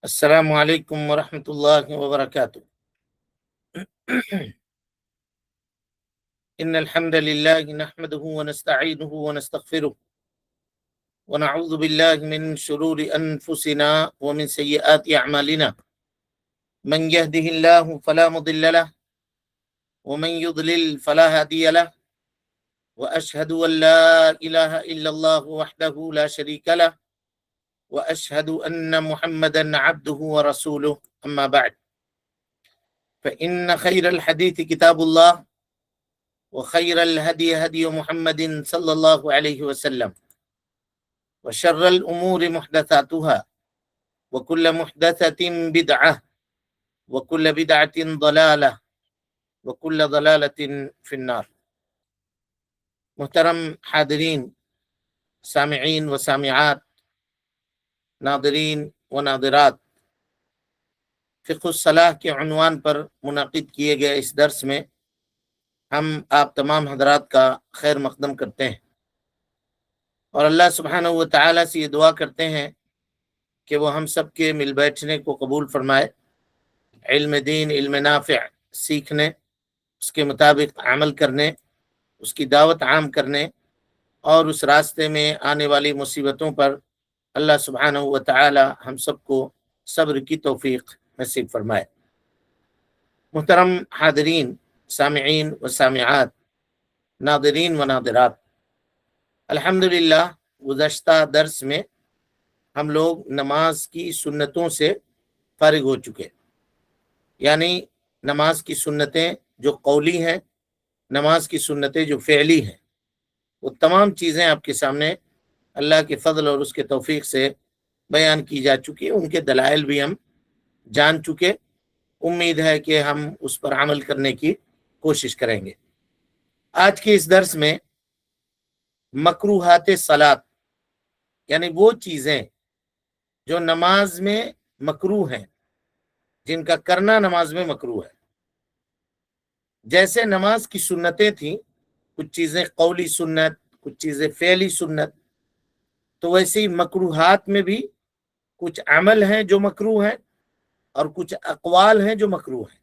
السلام علیکم ورحمۃ اللہ وبرکاتہ۔ ان الحمد للہ نحمده ونستعینه ونستغفره ونعوذ باللہ من شرور انفسنا ومن سیئات اعمالنا من يهده الله فلا مضل له ومن يضلل فلا هادي له واشهد ان لا اله الا الله وحده لا شريك له واشهد ان محمدا عبده ورسوله اما بعد فان خير الحديث كتاب الله وخير الهدي هدي محمد صلى الله عليه وسلم وشر الأمور محدثاتها وكل محدثة بدعة وكل بدعة ضلالة وكل ضلالة في النار۔ محترم حاضرین، سامعین و سامعات، ناظرین و ناظرات، فقہ الصلاح کے عنوان پر منعقد کیے گئے اس درس میں ہم آپ تمام حضرات کا خیر مقدم کرتے ہیں اور اللہ سبحانہ و تعالیٰ سے یہ دعا کرتے ہیں کہ وہ ہم سب کے مل بیٹھنے کو قبول فرمائے، علم دین، علم نافع سیکھنے، اس کے مطابق عمل کرنے، اس کی دعوت عام کرنے اور اس راستے میں آنے والی مصیبتوں پر اللہ سبحانہ و تعالیٰ ہم سب کو صبر کی توفیق نصیب فرمائے۔ محترم حاضرین، سامعین و سامعات، ناظرین و ناظرات، الحمدللہ گزشتہ درس میں ہم لوگ نماز کی سنتوں سے فارغ ہو چکے، یعنی نماز کی سنتیں جو قولی ہیں، نماز کی سنتیں جو فعلی ہیں، وہ تمام چیزیں آپ کے سامنے اللہ کے فضل اور اس کے توفیق سے بیان کی جا چکی، ان کے دلائل بھی ہم جان چکے۔ امید ہے کہ ہم اس پر عمل کرنے کی کوشش کریں گے۔ آج کے اس درس میں مکروہات صلاۃ، یعنی وہ چیزیں جو نماز میں مکروہ ہیں، جن کا کرنا نماز میں مکروہ ہے۔ جیسے نماز کی سنتیں تھیں، کچھ چیزیں قولی سنت، کچھ چیزیں فعلی سنت، تو ویسے ہی مکروہات میں بھی کچھ عمل ہیں جو مکروہ ہیں اور کچھ اقوال ہیں جو مکروہ ہیں۔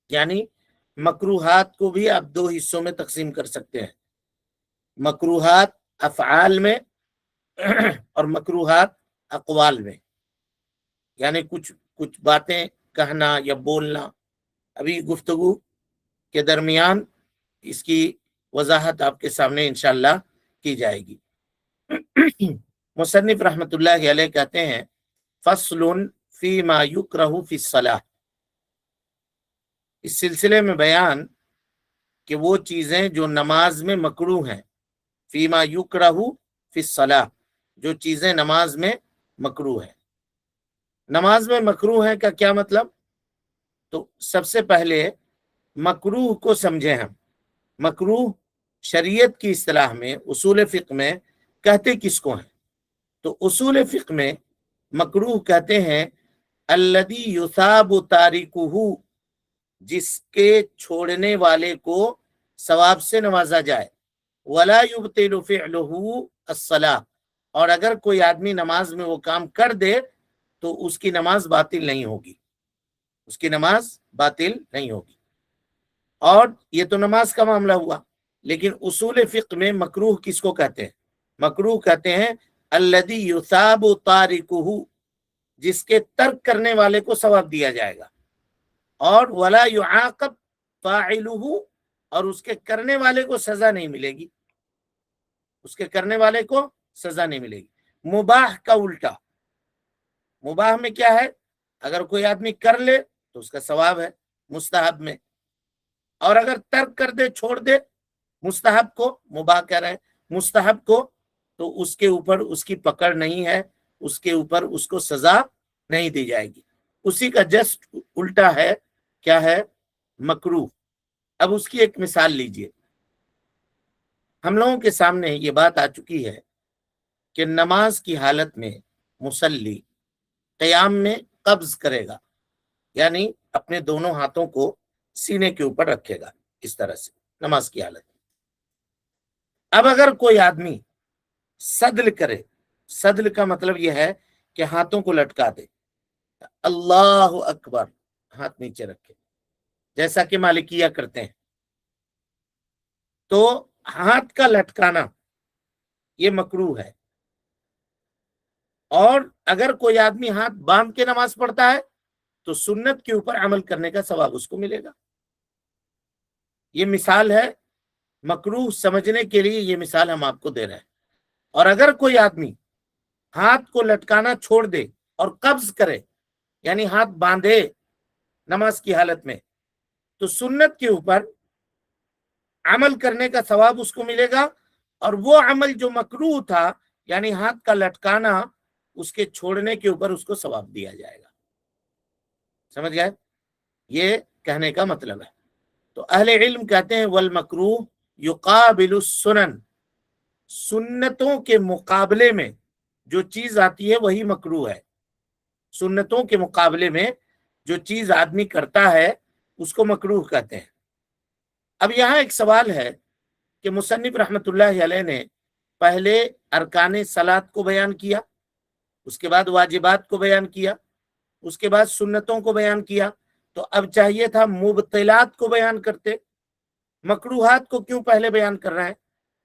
یعنی مکروہات کو بھی آپ دو حصوں میں تقسیم کر سکتے ہیں، مکروہات افعال میں اور مکروہات اقوال میں، یعنی کچھ باتیں کہنا یا بولنا۔ ابھی گفتگو کے درمیان اس کی وضاحت آپ کے سامنے انشاءاللہ کی جائے گی۔ مصنف رحمۃ اللہ علیہ کہتے ہیں فصل فی ما یکرہ فی الصلاۃ، اس سلسلے میں بیان کہ وہ چیزیں جو نماز میں مکروہ ہیں، فی ما یکرہ فی الصلاۃ، جو چیزیں نماز میں مکروہ ہیں۔ نماز میں مکروہ ہیں کا کیا مطلب؟ تو سب سے پہلے مکروہ کو سمجھیں ہم۔ مکروہ شریعت کی اصطلاح میں، اصول فقہ میں کہتے کس کو ہیں؟ تو اصول فقہ میں مکروہ کہتے ہیں الذی یثاب تارکہ، جس کے چھوڑنے والے کو ثواب سے نوازا جائے، ولا یبطل فعلہ الصلاۃ، اور اگر کوئی آدمی نماز میں وہ کام کر دے تو اس کی نماز باطل نہیں ہوگی، اس کی نماز باطل نہیں ہوگی۔ اور یہ تو نماز کا معاملہ ہوا، لیکن اصول فقہ میں مکروہ کس کو کہتے ہیں؟ مکروہ کہتے ہیں الذی یثاب تارکہ، جس کے ترک کرنے والے کو ثواب دیا جائے گا، اور ولا یعاقب فاعلہ، اور اس کے کرنے والے کو سزا نہیں ملے گی، اس کے کرنے والے کو سزا نہیں ملے گی۔ مباح کا الٹا، مباح میں کیا ہے؟ اگر کوئی آدمی کر لے تو اس کا ثواب ہے مستحب میں، اور اگر ترک کر دے، چھوڑ دے مستحب کو، مباح کہہ رہے ہیں مستحب کو، تو اس کے اوپر اس کی پکڑ نہیں ہے، اس کے اوپر اس کو سزا نہیں دی جائے گی۔ اسی کا جسٹ الٹا ہے، کیا ہے؟ مکروہ۔ اب اس کی ایک مثال لیجئے۔ ہم لوگوں کے سامنے یہ بات آ چکی ہے کہ نماز کی حالت میں مصلی قیام میں قبض کرے گا، یعنی اپنے دونوں ہاتھوں کو سینے کے اوپر رکھے گا، اس طرح سے نماز کی حالت میں۔ اب اگر کوئی آدمی صدل کرے، صدل کا مطلب یہ ہے کہ ہاتھوں کو لٹکا دے، اللہ اکبر، ہاتھ نیچے رکھے، جیسا کہ مالکیہ کرتے ہیں. تو ہاتھ کا لٹکانا یہ مکروہ ہے. اور اگر کوئی آدمی ہاتھ باندھ کے نماز پڑھتا ہے تو سنت کے اوپر عمل کرنے کا ثواب اس کو ملے گا. یہ مثال ہے مکروہ سمجھنے کے لیے، یہ مثال ہم آپ کو دے رہے ہیں. اور اگر کوئی آدمی ہاتھ کو لٹکانا چھوڑ دے اور قبض کرے، یعنی ہاتھ باندھے نماز کی حالت میں، تو سنت کے اوپر عمل کرنے کا ثواب اس کو ملے گا. اور وہ عمل جو مکروہ تھا، یعنی ہاتھ کا لٹکانا، اس کے چھوڑنے کے اوپر اس کو ثواب دیا جائے گا. سمجھ گئے؟ یہ کہنے کا مطلب ہے. تو اہل علم کہتے ہیں والمکروہ یقابل السنن، سنتوں کے مقابلے میں جو چیز آتی ہے وہی مکروہ ہے. سنتوں کے مقابلے میں جو چیز آدمی کرتا ہے اس کو مکروہ کہتے ہیں. اب یہاں ایک سوال ہے کہ مصنف رحمت اللہ علیہ نے پہلے ارکان صلاۃ کو بیان کیا، اس کے بعد واجبات کو بیان کیا، اس کے بعد سنتوں کو بیان کیا. تو اب چاہیے تھا مبطلات کو بیان کرتے، مکروہات کو کیوں پہلے بیان کر رہے ہیں؟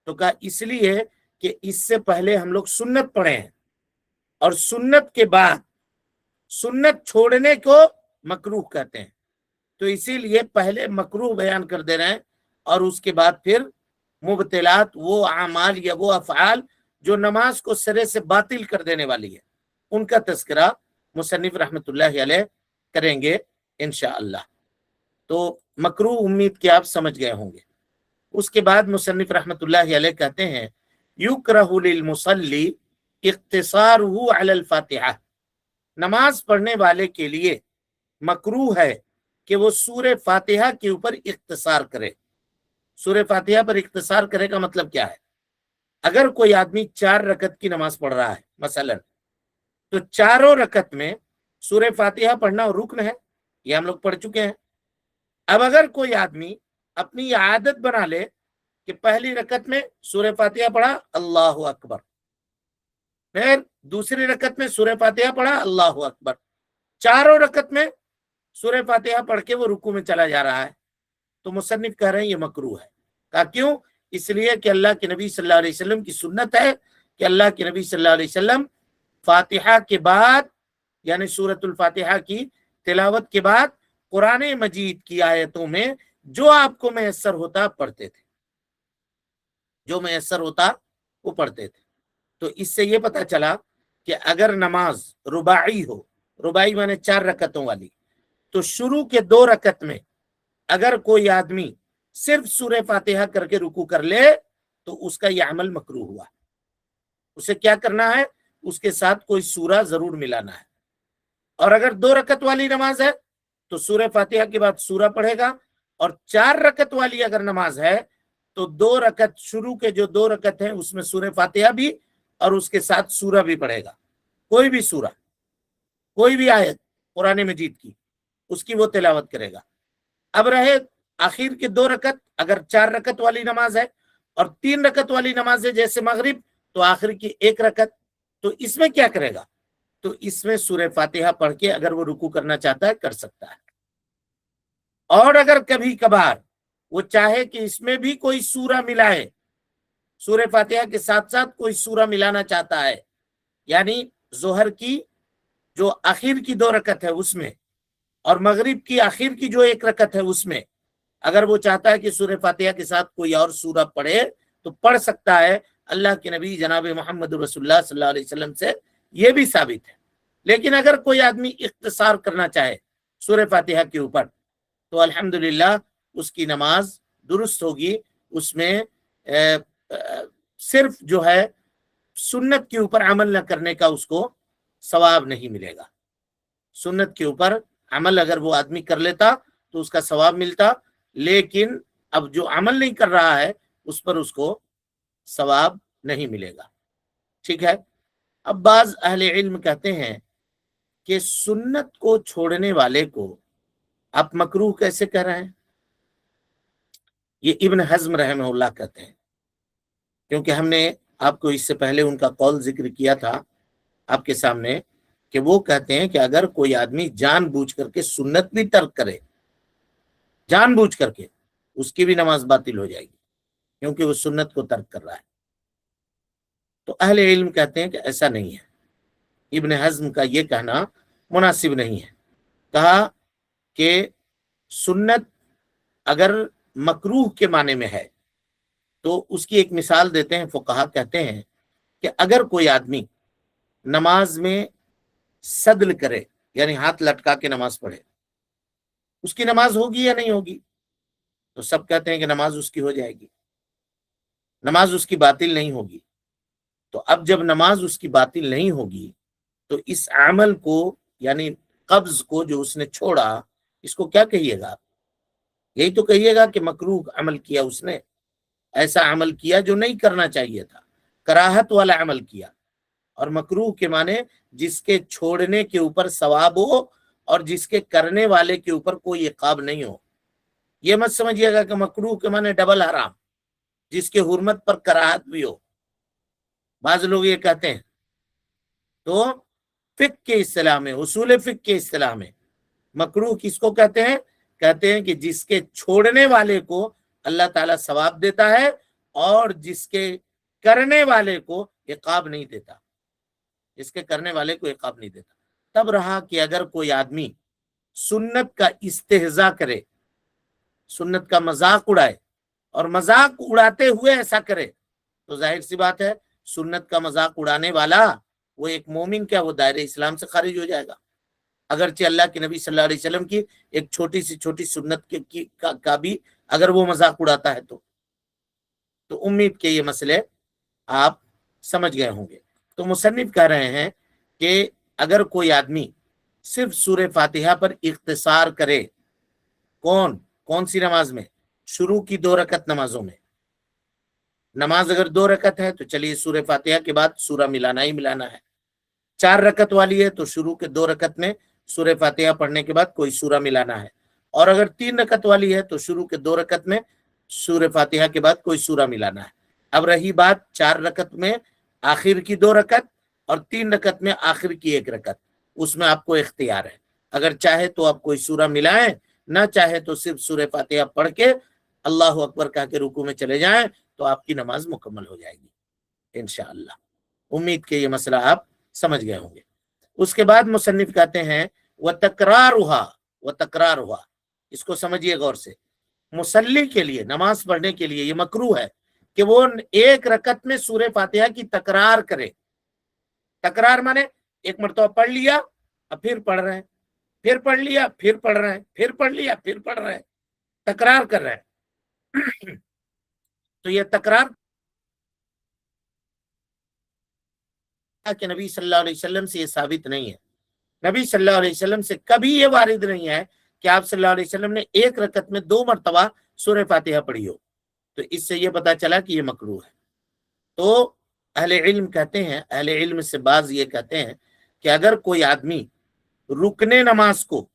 تو کہا اس لیے کہ اس سے پہلے ہم لوگ سنت پڑھے ہیں، اور سنت کے بعد سنت چھوڑنے کو مکروہ کہتے ہیں. تو اسی لیے پہلے مکروہ بیان کر دے رہے ہیں، اور اس کے بعد پھر مبطلات، وہ اعمال یا وہ افعال جو نماز کو سرے سے باطل کر دینے والی ہے، ان کا تذکرہ مصنف رحمت اللہ علیہ کریں گے انشاءاللہ. تو مکروہ امید کہ آپ سمجھ گئے ہوں گے. اس کے بعد مصنف رحمت اللہ علیہ کہتے ہیں یکرہ للمصلی اختصارہ علی الفاتحہ، نماز پڑھنے والے کے لیے مکروہ ہے کہ وہ سورہ فاتحہ کے اوپر اختصار کرے. سورہ فاتحہ پر اختصار کرے کا مطلب کیا ہے؟ اگر کوئی آدمی 4 رکعت کی نماز پڑھ رہا ہے مثلا، تو چاروں رکعت میں سورہ فاتحہ پڑھنا رکن ہے، یہ ہم لوگ پڑھ چکے ہیں. اب اگر کوئی آدمی اپنی عادت بنا لے کہ پہلی رکعت میں سورہ فاتحہ پڑھا اللہ اکبر، پھر دوسری رکعت میں سورہ فاتحہ پڑھا اللہ اکبر، چاروں رکعت میں سورہ فاتحہ پڑھ کے وہ رکوع میں چلا جا رہا ہے، تو مصنف کہہ رہے ہیں یہ مکروہ ہے. کہا کیوں؟ اس لیے کہ اللہ کے نبی صلی اللہ علیہ وسلم کی سنت ہے کہ اللہ کے نبی صلی اللہ علیہ وسلم فاتحہ کے بعد، یعنی سورۃ الفاتحہ کی تلاوت کے بعد، قرآن مجید کی آیتوں میں جو آپ کو میسر ہوتا پڑھتے تھے، جو میسر ہوتا وہ پڑھتے تھے. تو اس سے یہ پتا چلا کہ اگر نماز رباعی ہو، رباعی مانے 4 رکعتوں والی، تو شروع کے 2 رکعت میں اگر کوئی آدمی صرف سورہ فاتحہ کر کے رکوع کر لے تو اس کا یہ عمل مکروہ ہوا. اسے کیا کرنا ہے؟ اس کے ساتھ کوئی سورہ ضرور ملانا ہے. اور اگر 2 رکعت والی نماز ہے تو سورہ فاتحہ کے بعد سورہ پڑھے گا، اور 4 رکعت والی اگر نماز ہے تو 2 رکعت، شروع کے جو 2 رکعت ہیں اس میں سورہ فاتحہ بھی اور اس کے ساتھ سورہ بھی پڑھے گا. کوئی بھی سورہ، کوئی بھی آیت قرآن مجید کی، اس کی وہ تلاوت کرے گا. اب رہے آخر کے 2 رکعت، اگر 4 رکعت والی نماز ہے اور 3 رکعت والی نماز ہے جیسے مغرب، تو آخر کی 1 رکعت، تو اس میں کیا کرے گا؟ تو اس میں سورہ فاتحہ پڑھ کے اگر وہ رکوع کرنا چاہتا ہے کر سکتا ہے. اور اگر کبھی کبھار وہ چاہے کہ اس میں بھی کوئی سورہ ملائے، سورہ فاتحہ کے ساتھ ساتھ کوئی سورہ ملانا چاہتا ہے، یعنی ظہر کی جو آخر کی 2 رکعت ہے اس میں اور مغرب کی آخر کی جو 1 رکعت ہے اس میں اگر وہ چاہتا ہے کہ سورہ فاتحہ کے ساتھ کوئی اور سورہ پڑھے تو پڑھ سکتا ہے. اللہ کے نبی جناب محمد رسول اللہ صلی اللہ علیہ وسلم سے یہ بھی ثابت ہے. لیکن اگر کوئی آدمی اختصار کرنا چاہے سورہ فاتحہ کے اوپر تو الحمدللہ اس کی نماز درست ہوگی. اس میں صرف جو ہے سنت کے اوپر عمل نہ کرنے کا اس کو ثواب نہیں ملے گا. سنت کے اوپر عمل اگر وہ آدمی کر لیتا تو اس کا ثواب ملتا، لیکن اب جو عمل نہیں کر رہا ہے اس پر اس کو ثواب نہیں ملے گا. ٹھیک ہے. اب بعض اہل علم کہتے ہیں کہ سنت کو چھوڑنے والے کو آپ مکروہ کیسے کہہ رہے ہیں؟ یہ ابن حزم رحمہ اللہ کہتے ہیں، کیونکہ ہم نے آپ کو اس سے پہلے ان کا قول ذکر کیا تھا آپ کے سامنے کہ وہ کہتے ہیں کہ اگر کوئی آدمی جان بوجھ کر کے سنت بھی ترک کرے، جان بوجھ کر کے، اس کی بھی نماز باطل ہو جائے گی، کیونکہ وہ سنت کو ترک کر رہا ہے۔ تو اہل علم کہتے ہیں کہ ایسا نہیں ہے، ابن حزم کا یہ کہنا مناسب نہیں ہے۔ کہا کہ سنت اگر مکروہ کے معنی میں ہے تو اس کی ایک مثال دیتے ہیں فقہا، کہتے ہیں کہ اگر کوئی آدمی نماز میں سدل کرے، یعنی ہاتھ لٹکا کے نماز پڑھے، اس کی نماز ہوگی یا نہیں ہوگی؟ تو سب کہتے ہیں کہ نماز اس کی ہو جائے گی، نماز اس کی باطل نہیں ہوگی۔ تو اب جب نماز اس کی باطل نہیں ہوگی تو اس عمل کو، یعنی قبض کو جو اس نے چھوڑا، اس کو کیا کہیے گا؟ یہی تو کہیے گا کہ مکروہ عمل کیا، اس نے ایسا عمل کیا جو نہیں کرنا چاہیے تھا، کراہت والا عمل کیا۔ اور مکروہ کے معنی جس کے چھوڑنے کے اوپر ثواب ہو اور جس کے کرنے والے کے اوپر کوئی عقاب نہیں ہو۔ یہ مت سمجھیے گا کہ مکروہ کے معنی ڈبل حرام، جس کے حرمت پر کراہت بھی ہو، بعض لوگ یہ کہتے ہیں۔ تو فقہ کے اصطلاح میں، اصول فقہ کے اصطلاح میں مکروہ کس کو کہتے ہیں؟ کہتے ہیں کہ جس کے چھوڑنے والے کو اللہ تعالیٰ ثواب دیتا ہے اور جس کے کرنے والے کو عقاب نہیں دیتا، جس کے کرنے والے کو عقاب نہیں دیتا۔ تب رہا کہ اگر کوئی آدمی سنت کا استہزاء کرے، سنت کا مذاق اڑائے، اور مذاق اڑاتے ہوئے ایسا کرے، تو ظاہر سی بات ہے سنت کا مذاق اڑانے والا وہ ایک مومن کیا، وہ دائرہ اسلام سے خارج ہو جائے گا، اگرچہ اللہ کے نبی صلی اللہ علیہ وسلم کی ایک چھوٹی سی چھوٹی سنت کا بھی اگر وہ مذاق اڑاتا ہے تو امید کے یہ مسئلے آپ سمجھ گئے ہوں گے۔ تو مصنف کہہ رہے ہیں کہ اگر کوئی آدمی صرف سورہ فاتحہ پر اختصار کرے، کون سی نماز میں؟ شروع کی 2 رکعت نمازوں میں۔ نماز اگر 2 رکعت ہے تو چلیے سورہ فاتحہ کے بعد سورہ ملانا ہی ملانا ہے۔ 4 رکعت والی ہے تو شروع کے 2 رکعت میں سورہ فاتحہ پڑھنے کے بعد کوئی سورہ ملانا ہے، اور اگر 3 رکعت والی ہے تو شروع کے 2 رکعت میں سورہ فاتحہ کے بعد کوئی سورہ ملانا ہے۔ اب رہی بات 4 رکعت میں آخر کی 2 رکعت اور 3 رکعت میں آخر کی 1 رکعت، اس میں آپ کو اختیار ہے، اگر چاہے تو آپ کوئی سورہ ملائیں، نہ چاہے تو صرف سورہ فاتحہ پڑھ کے اللہ اکبر کہہ کے رکوع میں چلے جائیں تو آپ کی نماز مکمل ہو جائے گی انشاءاللہ۔ امید کہ یہ مسئلہ آپ سمجھ گئے ہوں گے۔ اس کے بعد مصنف کہتے ہیں وَتَكْرَارُهَا، اس کو سمجھیے غور سے، مصلی کے لیے، نماز پڑھنے کے لیے یہ مکروہ ہے کہ وہ 1 رکعت میں سورہ فاتحہ کی تکرار کرے۔ تکرار مانے ایک مرتبہ پڑھ لیا اب پھر پڑھ رہے ہیں، پھر پڑھ لیا پھر پڑھ رہے ہیں، پھر پڑھ لیا پھر پڑھ رہے ہیں، تکرار کر رہے ہیں۔ تو یہ تکرار کہ نبی صلی اللہ علیہ وسلم سے یہ ثابت نہیں ہے۔ نبی صلی اللہ علیہ وسلم سے کبھی یہ وارد نہیں ہے کہ آپ صلی اللہ علیہ وسلم نے 1 رکعت میں 2 مرتبہ سورہ فاتحہ پڑھی ہو، تو اس سے یہ پتا چلا کہ یہ مکروہ ہے۔ تو اہل علم کہتے ہیں، اہل علم سے بعض یہ کہتے ہیں کہ اگر کوئی آدمی رکن نماز کو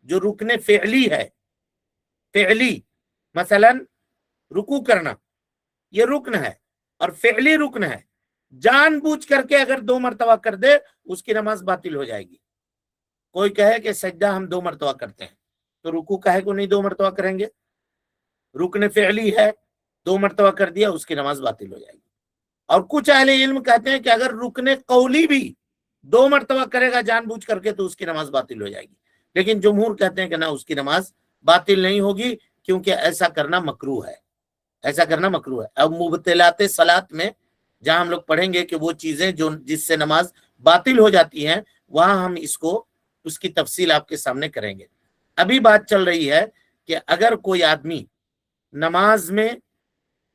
جو رکن فعلی ہے، فعلی مثلا رکوع کرنا یہ رکن ہے اور فعلی رکن ہے، جان بوجھ کر کے اگر 2 مرتبہ کر دے اس کی نماز باطل ہو جائے گی۔ کوئی کہے کہ سجدہ ہم 2 مرتبہ کرتے ہیں تو رکوع کہے کو نہیں 2 مرتبہ کریں گے، رکن فعلی ہے 2 مرتبہ کر دیا اس کی نماز باطل ہو جائے گی۔ اور کچھ اہل علم کہتے ہیں کہ اگر رکن قولی بھی 2 مرتبہ کرے گا جان بوجھ کر کے تو اس کی نماز باطل ہو جائے گی، لیکن جمہور کہتے ہیں کہ نہ، اس کی نماز باطل نہیں ہوگی، کیونکہ ایسا کرنا مکروہ ہے، ایسا کرنا مکروہ ہے۔ اب مبطلات صلاۃ میں جہاں ہم لوگ پڑھیں گے کہ وہ چیزیں جو جس سے نماز باطل ہو جاتی ہیں، وہاں ہم اس کی تفصیل آپ کے سامنے کریں گے۔ ابھی بات چل رہی ہے کہ اگر کوئی آدمی نماز میں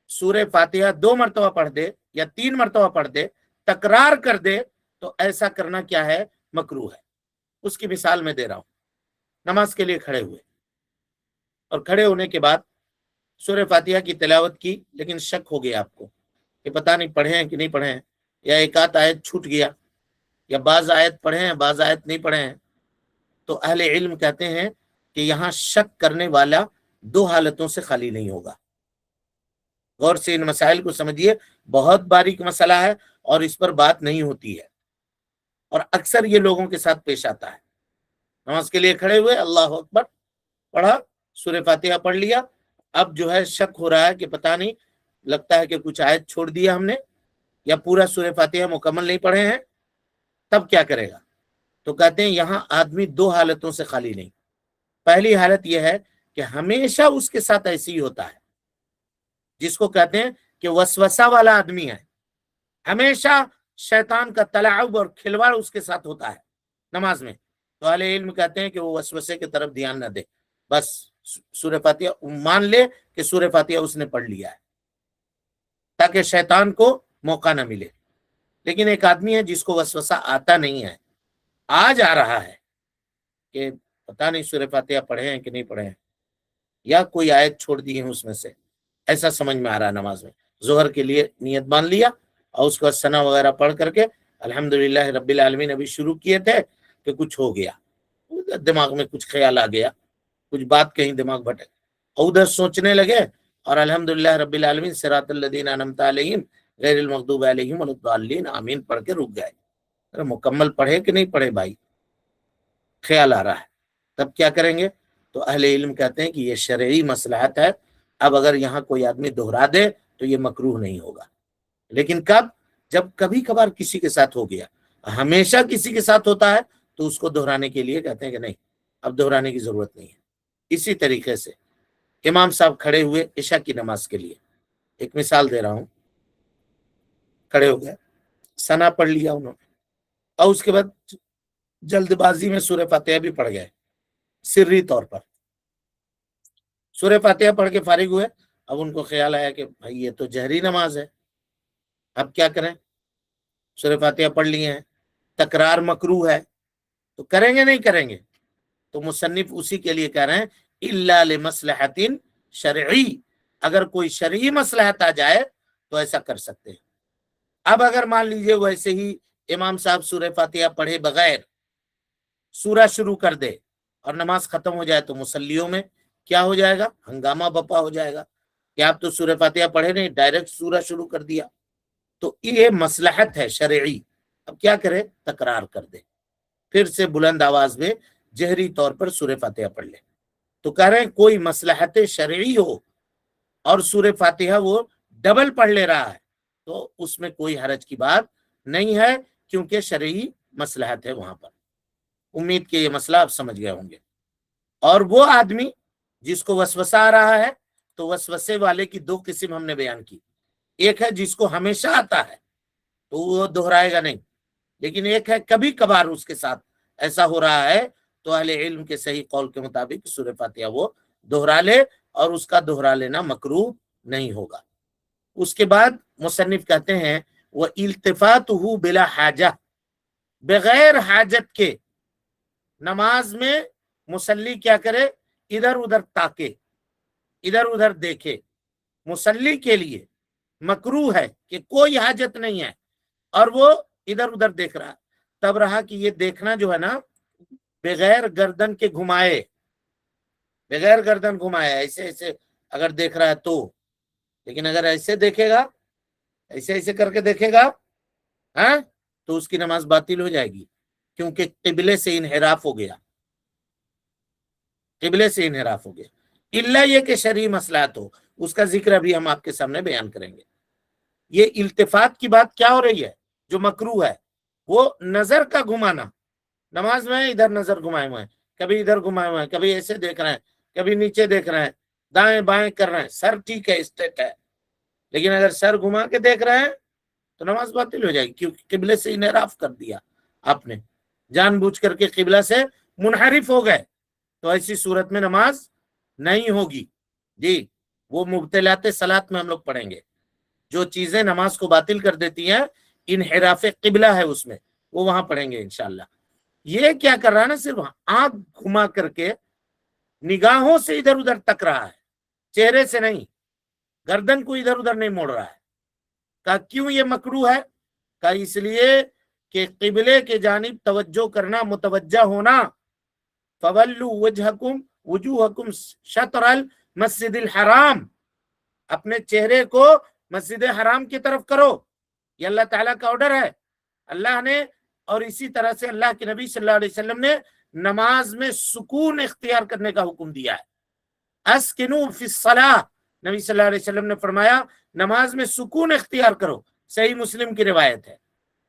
سورہ فاتحہ 2 مرتبہ پڑھ دے یا 3 مرتبہ پڑھ دے، تکرار کر دے، تو ایسا کرنا کیا ہے؟ مکروہ ہے۔ اس کی مثال میں دے رہا ہوں۔ نماز کے لیے کھڑے ہوئے اور کھڑے ہونے کے بعد سورہ فاتحہ کی تلاوت کی، لیکن شک ہو گیا آپ کو کہ پتہ نہیں پڑھے ہیں کہ نہیں پڑھے ہیں، یا ایک آدھ آیت چھوٹ گیا، یا بعض آیت پڑھے ہیں بعض آیت نہیں پڑھے ہیں، تو اہل علم کہتے ہیں کہ یہاں شک کرنے والا 2 حالتوں سے خالی نہیں ہوگا۔ غور سے ان مسائل کو سمجھیے، بہت باریک مسئلہ ہے اور اس پر بات نہیں ہوتی ہے۔ اور اکثر یہ لوگوں کے ساتھ پیش آتا ہے. نماز کے لیے کھڑے ہوئے، اللہ اکبر پڑھا، سورہ فاتحہ پڑھ لیا، اب جو ہے شک ہو رہا ہے کہ پتہ نہیں، لگتا ہے کہ کچھ آیت چھوڑ دیا ہم نے یا پورا سورہ فاتحہ مکمل نہیں پڑھے ہیں، تب کیا کرے گا؟ تو کہتے ہیں یہاں آدمی دو حالتوں سے خالی نہیں. پہلی حالت یہ ہے کہ ہمیشہ اس کے ساتھ ایسے ہی ہوتا ہے، جس کو کہتے ہیں کہ وسوسہ والا آدمی ہے، ہمیشہ شیطان کا تلاعب اور کھلواڑ اس کے ساتھ ہوتا ہے نماز میں. تو اہل علم کہتے ہیں کہ وہ وسوسے کی طرف دھیان نہ دے، بس سورہ فاتحہ مان لے کہ سورہ فاتحہ اس نے پڑھ لیا ہے تاکہ شیطان کو موقع نہ ملے. لیکن ایک آدمی ہے جس کو وسوسہ آتا نہیں ہے، آج آ رہا ہے کہ پتہ نہیں سورہ فاتحہ پڑھے ہیں کہ نہیں پڑھے ہیں، یا کوئی آیت چھوڑ دی ہے اس میں سے، ایسا سمجھ میں آ رہا ہے نماز میں. ظہر کے لیے نیت مان لیا اور اس کو ثنا وغیرہ پڑھ کر کے الحمدللہ رب العالمین ابھی شروع کیے تھے کہ کچھ ہو گیا، دماغ میں کچھ خیال آ گیا، کچھ بات کہیں دماغ بھٹک اور ادھر سوچنے لگے، اور الحمدللہ رب العالمین صراط الذین انعمت علیہم غیر المغضوب علیہم ولا الضالین آمین پڑھ کے رک گئے. مکمل پڑھے کہ نہیں پڑھے بھائی؟ خیال آ رہا ہے، تب کیا کریں گے؟ تو اہل علم کہتے ہیں کہ یہ شرعی مصلحت ہے. اب اگر یہاں کوئی آدمی دہرا دے تو یہ مکروہ نہیں ہوگا. لیکن کب؟ جب کبھی کبھار کسی کے ساتھ ہو گیا، ہمیشہ کسی کے ساتھ ہوتا ہے تو اس کو دہرانے کے لیے کہتے ہیں کہ نہیں، اب دہرانے کی ضرورت نہیں ہے. اسی طریقے سے امام صاحب کھڑے ہوئے عشاء کی نماز کے لیے، ایک مثال دے رہا ہوں، کھڑے ہو گئے، ثنا پڑھ لیا انہوں نے، اور اس کے بعد جلد بازی میں سورہ فاتحہ بھی پڑھ گئے سری طور پر. سورہ فاتحہ پڑھ کے فارغ ہوئے، اب ان کو خیال آیا کہ بھائی یہ تو جہری نماز ہے، اب کیا کریں؟ سورہ فاتحہ پڑھ لیے ہیں، تکرار مکروہ ہے، تو کریں گے نہیں کریں گے؟ تو مصنف اسی کے لیے کہہ رہے ہیں الا لمصلحۃ شرعی، اگر کوئی شرعی مصلحت آ جائے تو ایسا کر سکتے ہیں. اب اگر مان لیجئے ویسے ہی امام صاحب سورہ فاتحہ پڑھے بغیر سورہ شروع کر دے اور نماز ختم ہو جائے تو مصلیوں میں کیا ہو جائے گا؟ ہنگامہ بپا ہو جائے گا کہ آپ تو سورہ فاتحہ پڑھے نہیں، ڈائریکٹ سورہ شروع کر دیا. تو یہ مصلحت ہے شرعی، اب کیا کرے؟ تکرار کر دے، پھر سے بلند آواز میں جہری طور پر سورہ فاتحہ پڑھ لے. تو کہہ رہے ہیں کوئی مصلحت شرعی ہو اور سورہ فاتحہ وہ ڈبل پڑھ لے رہا ہے تو اس میں کوئی حرج کی بات نہیں ہے، کیونکہ شرعی مصلحت ہے وہاں پر. امید کہ یہ مسئلہ آپ سمجھ گئے ہوں گے. اور وہ آدمی جس کو وسوسہ آ رہا ہے، تو وسوسے والے کی دو قسم ہم نے بیان کی. ایک ہے جس کو ہمیشہ آتا ہے تو وہ دہرائے گا نہیں، لیکن ایک ہے کبھی کبھار اس کے ساتھ ایسا ہو رہا ہے تو اہل علم کے صحیح قول کے مطابق سورہ فاتحہ وہ دہرا لے، اور اس کا دہرا لینا مکروہ نہیں ہوگا. اس کے بعد مصنف کہتے ہیں وہ التفاتہ بلا حاجہ، بغیر حاجت کے نماز میں مصلی کیا کرے؟ ادھر ادھر تاکے، ادھر ادھر دیکھے. مصلی کے لیے مکروہ ہے کہ کوئی حاجت نہیں ہے اور وہ ادھر ادھر دیکھ رہا، تب رہا کہ یہ دیکھنا جو ہے نا بغیر گردن کے گھمائے، بغیر گردن گھمائے ایسے ایسے اگر دیکھ رہا ہے تو. لیکن اگر ایسے دیکھے گا، ایسے ایسے کر کے دیکھے گا تو اس کی نماز باطل ہو جائے گی، کیونکہ قبلے سے انحراف ہو گیا، قبلے سے انحراف ہو گیا. الا یہ کہ شرعی مصلحت ہو، اس کا ذکر ابھی ہم آپ کے سامنے بیان کریں گے. یہ التفات کی بات کیا ہو رہی ہے؟ جو مکروہ ہے وہ نظر کا گھمانا. نماز میں ادھر نظر گھمائے ہوئے ہیں، کبھی ادھر گھمائے ہوئے ہیں، کبھی ایسے دیکھ رہے ہیں، کبھی نیچے دیکھ رہے ہیں، دائیں بائیں کر رہے ہیں. سر ٹھیک ہے، اسٹیٹ ہے، لیکن اگر سر گھما کے دیکھ رہے ہیں تو نماز باطل ہو جائے گی، کیونکہ قبلے سے انحراف کر دیا آپ نے، جان بوجھ کر کے قبلہ سے منحرف ہو گئے. تو ایسی صورت میں نماز نہیں ہوگی. جی وہ مبتلات صلاۃ میں ہم لوگ پڑھیں گے، جو چیزیں نماز کو باطل کر دیتی ہیں، انحراف قبلہ ہے اس میں، وہ وہاں پڑھیں گے انشاءاللہ. یہ کیا کر رہا ہے نا، صرف آنکھ گھما کر کے نگاہوں سے ادھر ادھر تک رہا ہے، چہرے سے نہیں، گردن کو ادھر ادھر نہیں موڑ رہا ہے. کہا کیوں یہ مکروہ ہے؟ کہا اس لیے کہ قبلے کے جانب توجہ کرنا، متوجہ ہونا، فَوَلُّوا وُجُوهَكُمْ شَطْرَ الْمَسْجِدِ الْحَرَامِ، اپنے چہرے کو مسجد حرام کی طرف کرو. یہ اللہ تعالیٰ کا آرڈر ہے. اللہ نے اور اسی طرح سے اللہ کے نبی صلی اللہ علیہ وسلم نے نماز میں سکون اختیار کرنے کا حکم دیا ہے. اسکنو فی الصلاۃ، نبی صلی اللہ علیہ وسلم نے فرمایا نماز میں سکون اختیار کرو. صحیح مسلم کی روایت ہے.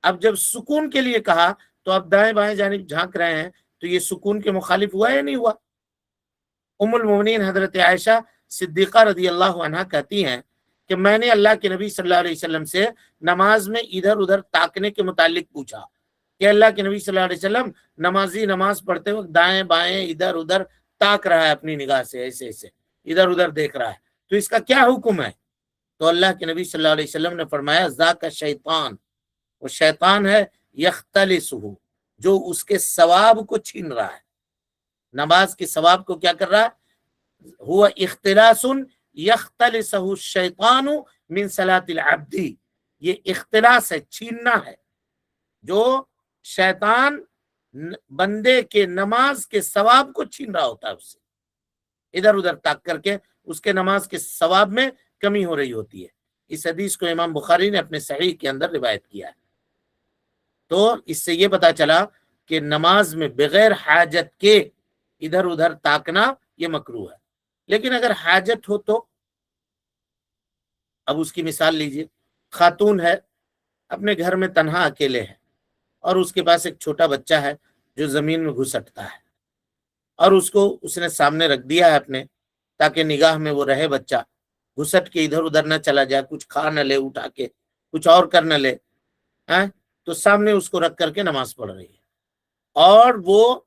اب جب سکون کے لیے کہا تو اب دائیں بائیں جانب جھانک رہے ہیں، تو یہ سکون کے مخالف ہوا یا نہیں ہوا؟ ام المومنین حضرت عائشہ صدیقہ رضی اللہ عنہا کہتی ہیں کہ میں نے اللہ کے نبی صلی اللہ علیہ وسلم سے نماز میں ادھر ادھر تاکنے کے متعلق پوچھا کہ اللہ کے نبی صلی اللہ علیہ وسلم نمازی نماز پڑھتے وقت دائیں بائیں ادھر ادھر تاک رہا ہے، اپنی نگاہ سے ایسے ایسے ادھر ادھر دیکھ رہا ہے، تو اس کا کیا حکم ہے؟ تو اللہ کے نبی صلی اللہ علیہ وسلم نے فرمایا ذاک شیطان، وہ شیطان ہے، یختلسہ، جو اس کے ثواب کو چھین رہا ہے. نماز کے ثواب کو کیا کر رہا ہے؟ ہوا اختلاس یختلسہ الشیطان من صلاۃ العبد، یہ اختلاس ہے، چھیننا ہے، جو شیطان بندے کے نماز کے ثواب کو چھین رہا ہوتا ہے، اس سے ادھر ادھر تاک کر کے اس کے نماز کے ثواب میں کمی ہو رہی ہوتی ہے. اس حدیث کو امام بخاری نے اپنے صحیح کے اندر روایت کیا ہے. تو اس سے یہ پتا چلا کہ نماز میں بغیر حاجت کے ادھر ادھر تاکنا یہ مکروہ ہے. لیکن اگر حاجت ہو تو، اب اس کی مثال لیجئے، خاتون ہے، اپنے گھر میں تنہا اکیلے ہے، اور اس کے پاس ایک چھوٹا بچہ ہے جو زمین میں گھسٹتا ہے، اور اس کو اس نے سامنے رکھ دیا ہے اپنے، تاکہ نگاہ میں وہ رہے، بچہ گھسٹ کے ادھر ادھر نہ چلا جائے، کچھ کھا نہ لے اٹھا کے، کچھ اور کر نہ لے. تو سامنے اس کو رکھ کر کے نماز پڑھ رہی ہے، اور وہ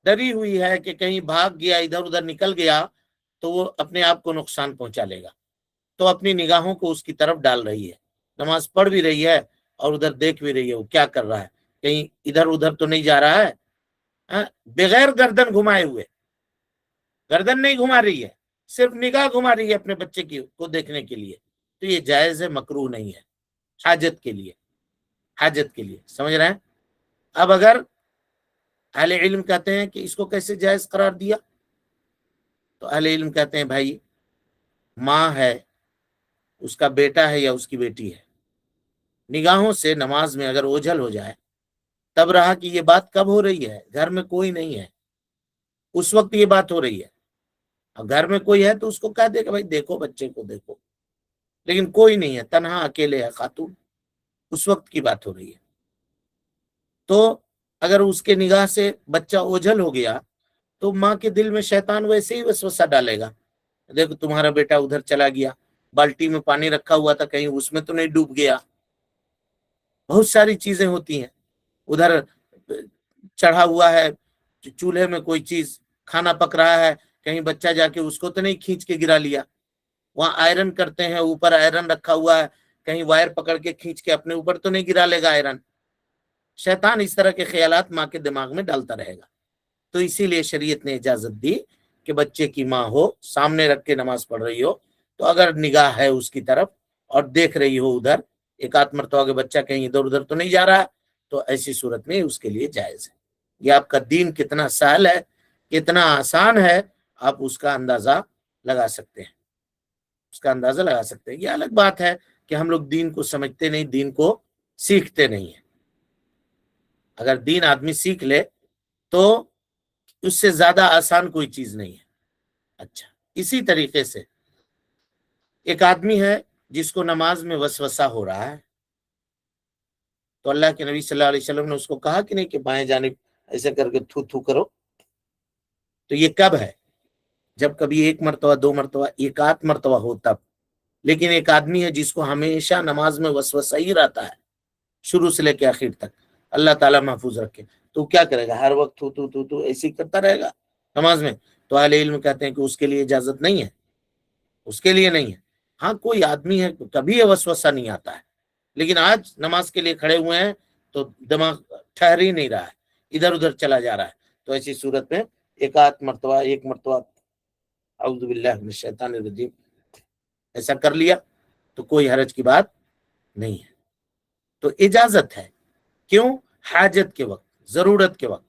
ڈری ہوئی ہے کہ کہیں بھاگ گیا، ادھر ادھر نکل گیا تو وہ اپنے آپ کو نقصان پہنچا لے گا، تو اپنی نگاہوں کو اس کی طرف ڈال رہی ہے، نماز پڑھ بھی رہی ہے اور ادھر دیکھ بھی رہی ہے وہ کیا کر رہا ہے، کہیں ادھر ادھر تو نہیں جا رہا ہے. بغیر گردن گھمائے ہوئے، گردن نہیں گھما رہی ہے، صرف نگاہ گھما رہی ہے اپنے بچے کی کو دیکھنے کے لیے، تو یہ جائز ہے، مکروہ نہیں ہے، حاجت کے لیے، حاجت کے لیے. سمجھ رہے ہیں؟ اب اگر اہل علم کہتے ہیں کہ اس کو کیسے جائز قرار دیا، تو اہل علم کہتے ہیں بھائی ماں ہے، اس کا بیٹا ہے یا اس کی بیٹی ہے، نگاہوں سے نماز میں اگر اوجھل ہو جائے، تب رہا کہ یہ بات کب ہو رہی ہے، گھر میں کوئی نہیں ہے اس وقت یہ بات ہو رہی ہے. اب گھر میں کوئی ہے تو اس کو کہہ دے کہ بھائی دیکھو بچے کو دیکھو، لیکن کوئی نہیں ہے، تنہا اکیلے ہے خاتون، اس وقت کی بات ہو رہی ہے. تو اگر اس کے نگاہ سے بچہ اوجھل ہو گیا تو ماں کے دل میں شیطان ویسے ہی وسوسہ ڈالے گا، دیکھو تمہارا بیٹا ادھر چلا گیا، بالٹی میں پانی رکھا ہوا تھا کہیں اس میں تو نہیں ڈوب گیا. بہت ساری چیزیں ہوتی ہیں، ادھر چڑھا ہوا ہے چولہے میں کوئی چیز، کھانا پک رہا ہے، کہیں بچہ جا کے اس کو تو نہیں کھینچ کے گرا لیا. وہاں آئرن کرتے ہیں، اوپر آئرن رکھا ہوا ہے، کہیں وائر پکڑ کے کھینچ کے اپنے اوپر تو نہیں گرا لے گا آئرن. شیطان اس طرح کے خیالات ماں کے دماغ میں ڈالتا رہے گا. تو اسی لیے شریعت نے اجازت دی کہ بچے کی ماں ہو، سامنے رکھ کے نماز پڑھ رہی ہو، تو اگر نگاہ ہے اس کی طرف اور دیکھ رہی ہو ادھر، ایک آدھ مرتبہ کہ بچہ کہیں ادھر ادھر تو نہیں جا رہا، تو ایسی صورت میں اس کے لیے جائز ہے. یہ آپ کا دین کتنا سہل ہے، کتنا آسان ہے، آپ اس کا اندازہ لگا سکتے ہیں، اس کا اندازہ لگا سکتے ہیں. یہ الگ بات ہے کہ ہم لوگ دین کو سمجھتے نہیں، دین کو سیکھتے نہیں ہیں. اگر دین آدمی سیکھ لے تو اس سے زیادہ آسان کوئی چیز نہیں ہے. اچھا، اسی طریقے سے ایک آدمی ہے جس کو نماز میں وسوسہ ہو رہا ہے، تو اللہ کے نبی صلی اللہ علیہ وسلم نے اس کو کہا کہ نہیں کہ بائیں جانب ایسے کر کے تھو تھو کرو. تو یہ کب ہے؟ جب کبھی ایک مرتبہ، دو مرتبہ، ایک آدھ مرتبہ ہو تب. لیکن ایک آدمی ہے جس کو ہمیشہ نماز میں وسوسہ ہی رہتا ہے، شروع سے لے کے آخر تک، اللہ تعالیٰ محفوظ رکھے، تو کیا کرے گا؟ ہر وقت تھو تھو تھو تھو ایسے ہی کرتا رہے گا نماز میں. تو اہل علم کہتے ہیں کہ اس کے لیے اجازت نہیں ہے، اس کے لیے نہیں ہے. ہاں کوئی آدمی ہے کبھی یہ وسوسہ نہیں آتا ہے، لیکن آج نماز کے لیے کھڑے ہوئے ہیں تو دماغ ٹھہر ہی نہیں رہا ہے، ادھر ادھر چلا جا رہا ہے، تو ایسی صورت میں ایک مرتبہ اعوذ باللہ من الشیطان الرجیم ایسا کر لیا تو کوئی حرج کی بات نہیں ہے. تو اجازت ہے. کیوں؟ حاجت کے وقت، ضرورت کے وقت.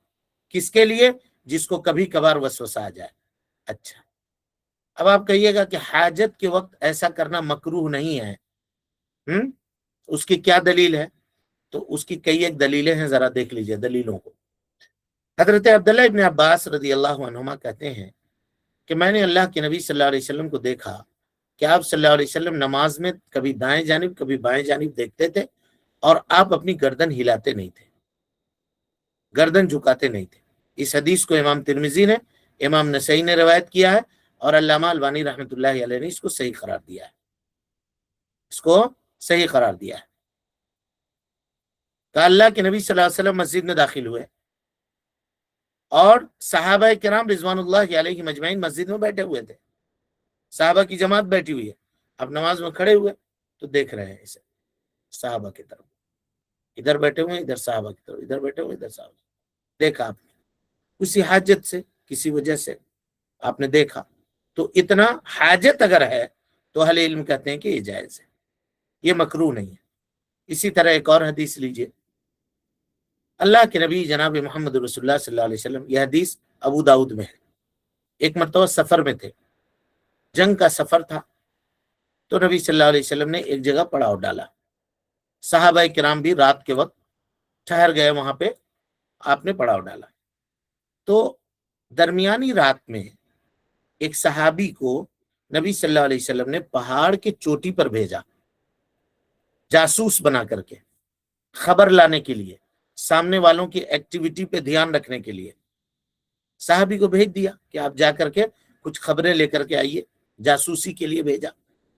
کس کے لیے؟ جس کو کبھی کبھار وسوسہ آ جائے. اچھا، اب آپ کہیے گا کہ حاجت کے وقت ایسا کرنا مکروہ نہیں ہے، اس کی کیا دلیل ہے؟ تو اس کی کئی ایک دلیلیں ہیں، ذرا دیکھ لیجئے دلیلوں کو۔ حضرت عبداللہ ابن عباس رضی اللہ عنہما کہتے ہیں کہ میں نے اللہ کے نبی صلی اللہ علیہ وسلم کو دیکھا کہ آپ صلی اللہ علیہ وسلم نماز میں کبھی دائیں جانب کبھی بائیں جانب دیکھتے تھے، اور آپ اپنی گردن ہلاتے نہیں تھے، گردن جھکاتے نہیں تھے۔ اس حدیث کو امام ترمذی نے، امام نسائی نے روایت کیا ہے، اور علامہ البانی رحمۃ اللہ علیہ نے اس کو صحیح قرار دیا ہے، اس کو صحیح قرار دیا ہے۔ کہ اللہ کے نبی صلی اللہ علیہ وسلم مسجد میں داخل ہوئے، اور صحابہ کرام رضوان اللہ علیہ مجمعین مسجد میں بیٹھے ہوئے تھے، صحابہ کی جماعت بیٹھی ہوئی ہے، اب نماز میں کھڑے ہوئے تو دیکھ رہے ہیں اسے صحابہ کی طرف، ادھر بیٹھے ہوئے ادھر صحابہ کی طرف، ادھر بیٹھے ہوئے ادھر صحابہ، دیکھا آپ نے کسی حاجت سے، کسی وجہ سے آپ نے دیکھا، تو اتنا حاجت اگر ہے تو اہل علم کہتے ہیں کہ یہ جائز ہے، یہ مکروہ نہیں ہے۔ اسی طرح ایک اور حدیث لیجئے، اللہ کے نبی جناب محمد رسول اللہ صلی اللہ علیہ وسلم، یہ حدیث ابو داؤد میں ہے، ایک مرتبہ سفر میں تھے، جنگ کا سفر تھا، تو نبی صلی اللہ علیہ وسلم نے ایک جگہ پڑاؤ ڈالا، صحابہ کرام بھی رات کے وقت ٹھہر گئے وہاں پہ، آپ نے پڑاؤ ڈالا، تو درمیانی رات میں ایک صحابی کو نبی صلی اللہ علیہ وسلم نے پہاڑ کے چوٹی پر بھیجا، جاسوس بنا کر کے، خبر لانے کے لیے، سامنے والوں کی ایکٹیویٹی پہ دھیان رکھنے کے لیے صحابی کو بھیج دیا کہ آپ جا کر کے کچھ خبریں لے کر کے آئیے، جاسوسی کے لیے بھیجا۔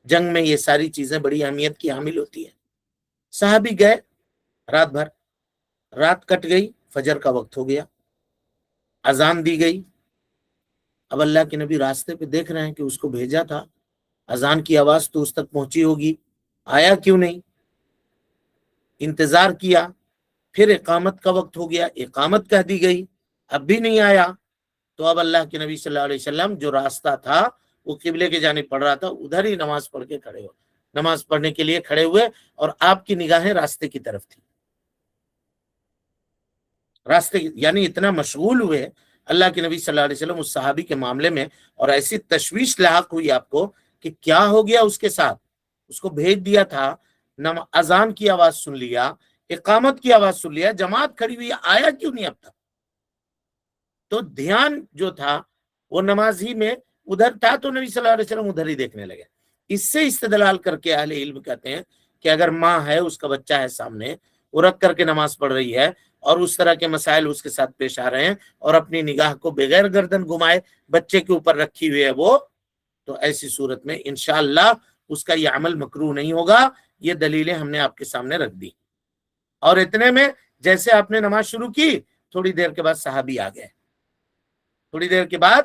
جنگ میں یہ ساری چیزیں بڑی اہمیت کی حامل ہوتی ہیں۔ صحابی گئے، رات بھر، رات کٹ گئی، فجر کا وقت ہو گیا، اذان دی گئی۔ اب اللہ کے نبی راستے پہ دیکھ رہے ہیں کہ اس کو بھیجا تھا، اذان کی آواز تو اس تک پہنچی ہوگی، آیا کیوں نہیں؟ انتظار کیا، پھر اقامت کا وقت ہو گیا، اقامت کہہ دی گئی، اب بھی نہیں آیا۔ تو اب اللہ کے نبی صلی اللہ علیہ وسلم جو راستہ تھا وہ قبلے کے جانب پڑھ رہا تھا، ادھر ہی نماز پڑھ کے کھڑے ہوئے، نماز پڑھنے کے لیے کھڑے ہوئے، اور آپ کی نگاہیں راستے کی طرف تھی، راستے یعنی اتنا مشغول ہوئے اللہ کے نبی صلی اللہ علیہ وسلم اس صحابی کے معاملے میں، اور ایسی تشویش لاحق ہوئی آپ کو کہ کیا ہو گیا اس کے ساتھ، اس کو بھیج دیا تھا، اذان کی آواز سن لیا، اقامت کی آواز سن لیا، جماعت کھڑی ہوئی، آیا کیوں نہیں اب تک؟ تو دھیان جو تھا وہ نماز ہی میں ادھر تھا، تو نبی صلی اللہ علیہ وسلم ادھر ہی دیکھنے لگے۔ اس سے استدلال کر کے اہل علم کہتے ہیں کہ اگر ماں ہے، اس کا بچہ ہے سامنے، وہ رکھ کر کے نماز پڑھ رہی ہے، اور اس طرح کے مسائل اس کے ساتھ پیش آ رہے ہیں، اور اپنی نگاہ کو بغیر گردن گھمائے بچے کے اوپر رکھی ہوئی ہے وہ، تو ایسی صورت میں انشاءاللہ اس کا یہ عمل مکروہ نہیں ہوگا۔ یہ دلیلیں ہم نے آپ کے سامنے رکھ دی، اور اتنے میں جیسے آپ نے نماز شروع کی، تھوڑی دیر کے بعد صحابی آ گئے، تھوڑی دیر کے بعد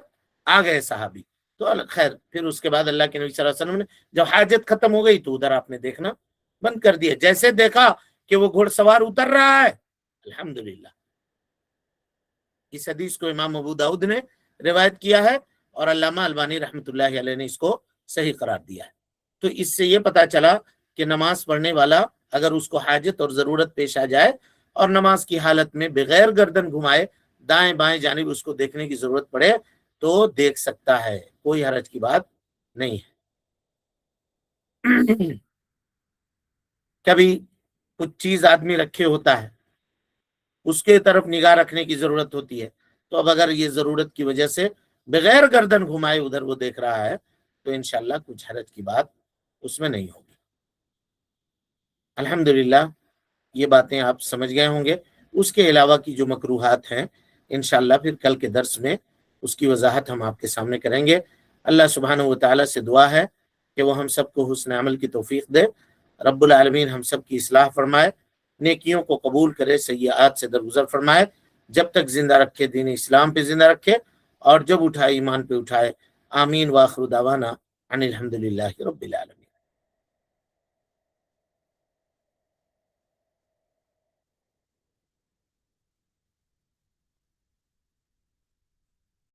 آ گئے صحابی، تو خیر پھر اس کے بعد اللہ کے نبی صلی اللہ علیہ وسلم نے جب حاجت ختم ہو گئی تو ادھر آپ نے دیکھنا بند کر دیا، جیسے دیکھا کہ وہ گھوڑ سوار اتر رہا ہے، الحمدللہ۔ اس حدیث کو امام ابو داؤد نے روایت کیا ہے، اور علامہ البانی رحمۃ اللہ علیہ نے اس کو صحیح قرار دیا ہے۔ تو اس سے یہ پتا چلا کہ نماز پڑھنے والا اگر اس کو حاجت اور ضرورت پیش آ جائے، اور نماز کی حالت میں بغیر گردن گھمائے دائیں بائیں جانب اس کو دیکھنے کی ضرورت پڑے تو دیکھ سکتا ہے، کوئی حرج کی بات نہیں ہے۔ کبھی کچھ چیز آدمی رکھے ہوتا ہے، اس کے طرف نگاہ رکھنے کی ضرورت ہوتی ہے، تو اب اگر یہ ضرورت کی وجہ سے بغیر گردن گھمائے ادھر وہ دیکھ رہا ہے تو انشاءاللہ کچھ حرج کی بات اس میں نہیں ہوگی۔ الحمدللہ یہ باتیں آپ سمجھ گئے ہوں گے۔ اس کے علاوہ کی جو مکروہات ہیں انشاءاللہ پھر کل کے درس میں اس کی وضاحت ہم آپ کے سامنے کریں گے۔ اللہ سبحانہ وتعالی سے دعا ہے کہ وہ ہم سب کو حسن عمل کی توفیق دے، رب العالمین ہم سب کی اصلاح فرمائے، نیکیوں کو قبول کرے، سیئات سے درگزر فرمائے، جب تک زندہ رکھے دین اسلام پہ زندہ رکھے، اور جب اٹھائے ایمان پہ اٹھائے۔ آمین، وآخر دعوانا ان الحمدللہ رب العالمین۔